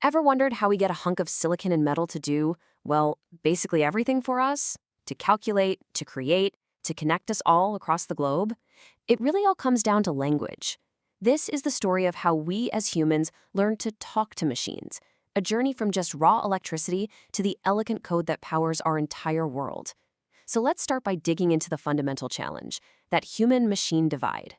Ever wondered how we get a hunk of silicon and metal to do, well, basically everything for us? To calculate, to create, to connect us all across the globe? It really all comes down to language. This is the story of how we as humans learn to talk to machines, a journey from just raw electricity to the elegant code that powers our entire world. So let's start by digging into the fundamental challenge, that human-machine divide.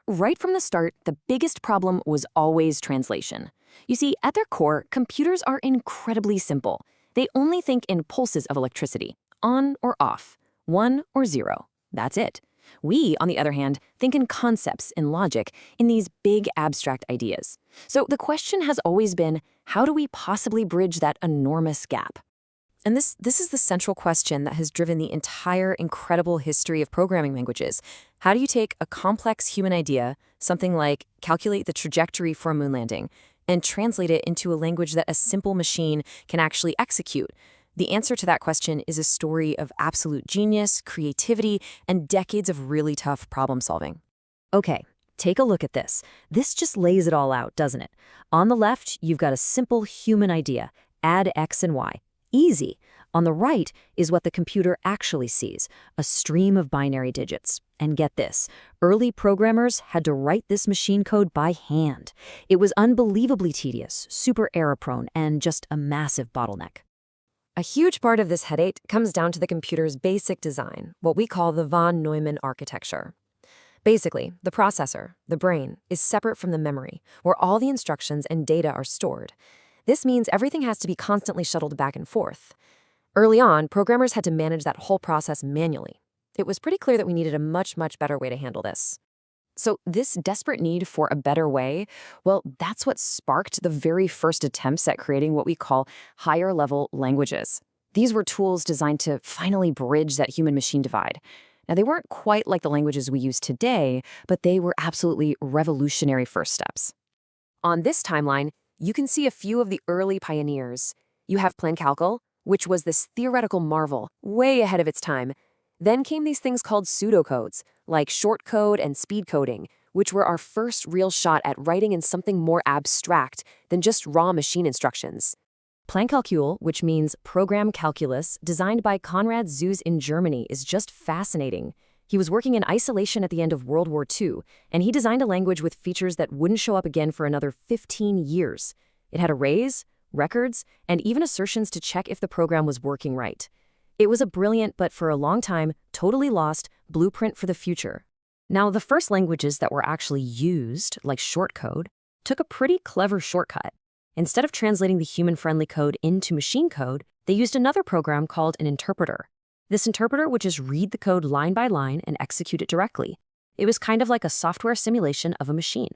Right from the start, the biggest problem was always translation. You see, at their core, computers are incredibly simple. They only think in pulses of electricity, on or off, 1 or 0. That's it. We, on the other hand, think in concepts, in logic, in these big abstract ideas. So the question has always been, how do we possibly bridge that enormous gap? And this is the central question that has driven the entire incredible history of programming languages. How do you take a complex human idea, something like calculate the trajectory for a moon landing, and translate it into a language that a simple machine can actually execute? The answer to that question is a story of absolute genius, creativity, and decades of really tough problem solving. Okay, take a look at this. This just lays it all out, doesn't it? On the left, you've got a simple human idea, add X and Y. Easy. On the right is what the computer actually sees, a stream of binary digits. And get this, early programmers had to write this machine code by hand. It was unbelievably tedious, super error-prone, and just a massive bottleneck. A huge part of this headache comes down to the computer's basic design, what we call the von Neumann architecture. Basically, the processor, the brain, is separate from the memory, where all the instructions and data are stored. This means everything has to be constantly shuttled back and forth. Early on, programmers had to manage that whole process manually. It was pretty clear that we needed a much better way to handle this. So this desperate need for a better way, well, that's what sparked the very first attempts at creating what we call higher-level languages. These were tools designed to finally bridge that human-machine divide. Now, they weren't quite like the languages we use today, but they were absolutely revolutionary first steps. On this timeline, you can see a few of the early pioneers. You have Plancalcal, which was this theoretical marvel, way ahead of its time. Then came these things called pseudocodes, like shortcode and speed coding, which were our first real shot at writing in something more abstract than just raw machine instructions. Plancalcul, which means program calculus, designed by Konrad Zuse in Germany, is just fascinating. He was working in isolation at the end of World War II, and he designed a language with features that wouldn't show up again for another 15 years. It had arrays, records, and even assertions to check if the program was working right. It was a brilliant, but for a long time, totally lost, blueprint for the future. Now, the first languages that were actually used, like shortcode, took a pretty clever shortcut. Instead of translating the human-friendly code into machine code, they used another program called an interpreter. This interpreter would just read the code line by line and execute it directly. It was kind of like a software simulation of a machine.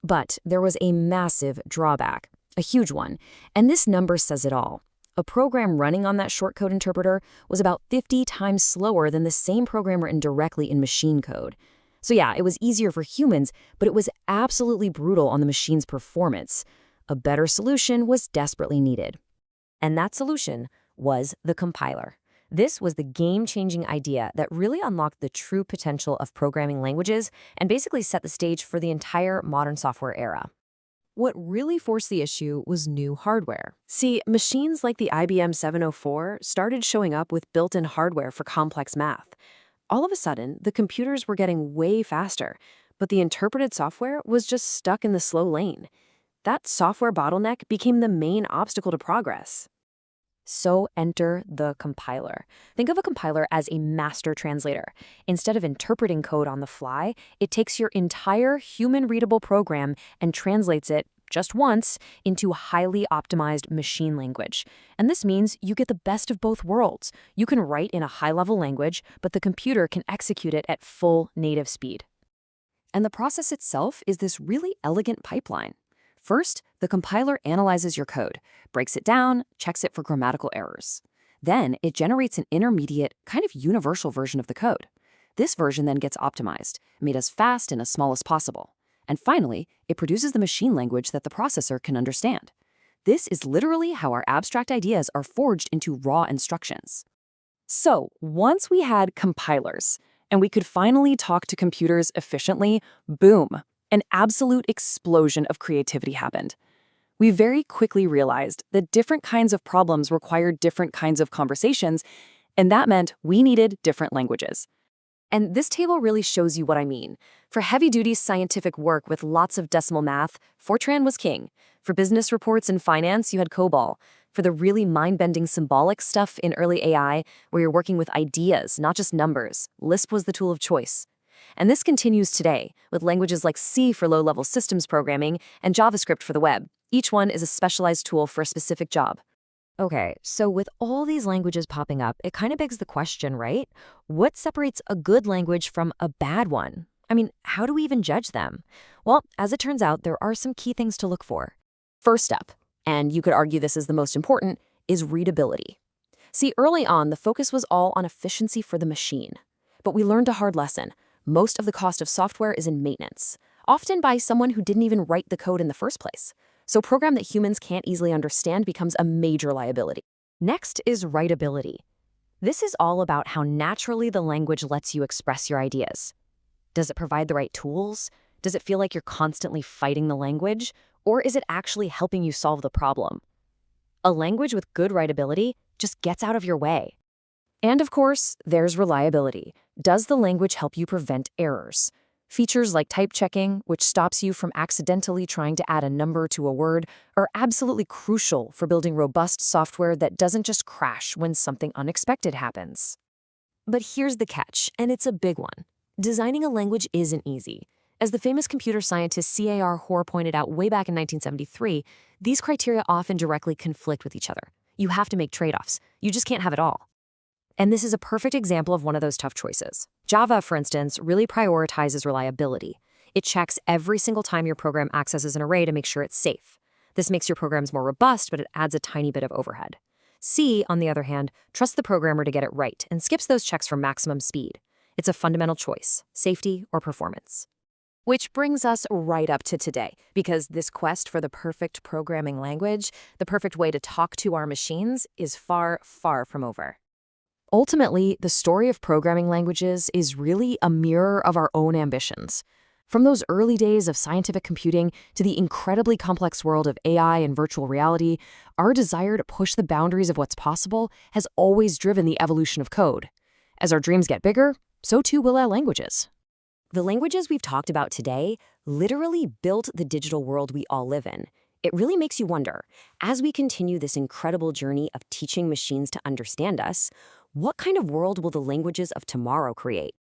But there was a massive drawback, a huge one, and this number says it all. A program running on that shortcode interpreter was about 50 times slower than the same program written directly in machine code. So yeah, it was easier for humans, but it was absolutely brutal on the machine's performance. A better solution was desperately needed. And that solution was the compiler. This was the game-changing idea that really unlocked the true potential of programming languages and basically set the stage for the entire modern software era. What really forced the issue was new hardware. See, machines like the IBM 704 started showing up with built-in hardware for complex math. All of a sudden, the computers were getting way faster, but the interpreted software was just stuck in the slow lane. That software bottleneck became the main obstacle to progress. So enter the compiler. Think of a compiler as a master translator. Instead of interpreting code on the fly, it takes your entire human-readable program and translates it, just once, into highly optimized machine language. And this means you get the best of both worlds. You can write in a high-level language, but the computer can execute it at full native speed. And the process itself is this really elegant pipeline. First, the compiler analyzes your code, breaks it down, checks it for grammatical errors. Then, it generates an intermediate, kind of universal version of the code. This version then gets optimized, made as fast and as small as possible. And finally, it produces the machine language that the processor can understand. This is literally how our abstract ideas are forged into raw instructions. So, once we had compilers, and we could finally talk to computers efficiently, boom! An absolute explosion of creativity happened. we very quickly realized that different kinds of problems required different kinds of conversations, and that meant we needed different languages. And this table really shows you what I mean. For heavy-duty scientific work with lots of decimal math, Fortran was king. For business reports and finance, you had COBOL. For the really mind-bending symbolic stuff in early AI, where you're working with ideas, not just numbers, Lisp was the tool of choice. And this continues today, with languages like C for low-level systems programming and JavaScript for the web. Each one is a specialized tool for a specific job. Okay, so with all these languages popping up, it kind of begs the question, right? What separates a good language from a bad one? I mean, how do we even judge them? Well, as it turns out, there are some key things to look for. First up, and you could argue this is the most important, is readability. See, early on, the focus was all on efficiency for the machine. But we learned a hard lesson. Most of the cost of software is in maintenance, often by someone who didn't even write the code in the first place. So a program that humans can't easily understand becomes a major liability. Next is writability. This is all about how naturally the language lets you express your ideas. Does it provide the right tools? Does it feel like you're constantly fighting the language? Or is it actually helping you solve the problem? A language with good writability just gets out of your way. And of course, there's reliability. Does the language help you prevent errors? Features like type checking, which stops you from accidentally trying to add a number to a word, are absolutely crucial for building robust software that doesn't just crash when something unexpected happens. But here's the catch, and it's a big one. Designing a language isn't easy. As the famous computer scientist C.A.R. Hoare pointed out way back in 1973, these criteria often directly conflict with each other. You have to make trade-offs. You just can't have it all. And this is a perfect example of one of those tough choices. Java, for instance, really prioritizes reliability. It checks every single time your program accesses an array to make sure it's safe. This makes your programs more robust, but it adds a tiny bit of overhead. C, on the other hand, trusts the programmer to get it right and skips those checks for maximum speed. It's a fundamental choice, safety or performance. Which brings us right up to today, because this quest for the perfect programming language, the perfect way to talk to our machines, is far, far from over. Ultimately, the story of programming languages is really a mirror of our own ambitions. From those early days of scientific computing to the incredibly complex world of AI and virtual reality, our desire to push the boundaries of what's possible has always driven the evolution of code. As our dreams get bigger, so too will our languages. The languages we've talked about today literally built the digital world we all live in. It really makes you wonder, as we continue this incredible journey of teaching machines to understand us, what kind of world will the languages of tomorrow create?